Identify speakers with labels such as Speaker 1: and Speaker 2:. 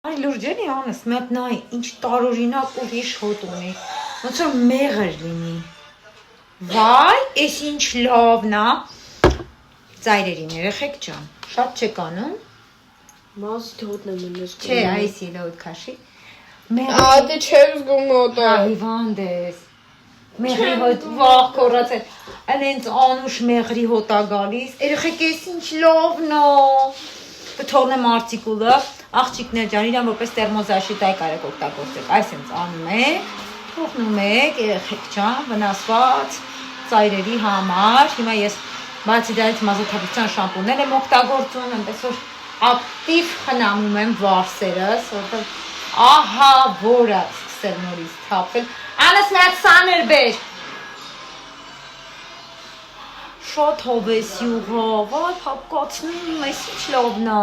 Speaker 1: Այ լուրջենի անս, մետ նայ, ինչ տարօրինակ ուրիշ հոտ ունի, ոնց որ մեղր լինի, վայ, էս ինչ լավն ա, ծայրերին երեխեք ջան, շատ չեք անում,
Speaker 2: Մազի հոտն եմ ունես
Speaker 1: չէ, այս ելը հոտ քաշի,
Speaker 2: Ատե չեր զգում հոտը,
Speaker 1: հիվանդ ես, մեղրի հոտ, վաղ կորած է, այնց անուշ մեղրի հոտ ա գալիս, երեխեք էս ինչ լավն ա, կթողնեմ արտիկուլը, աղջիկներ ջան, իրան որպես տերմոզաշիտայ կարեք օգտագործեք, այսինքն անում եք, թողնում եք, երեխեք ջան, վնասված ծայրերի համար, հիմա ես բացի դրանից մազաթափության շամպուններ եմ օգտագործում, այնպես որ ակտիվ խնամում եմ վարսերս, որովհետև ահա որը սկսել նորից թափել, անս մի հատ սաներ բեր, շատ հով ես յուղով, այ պապկացնում, ես ինչ լավն ա,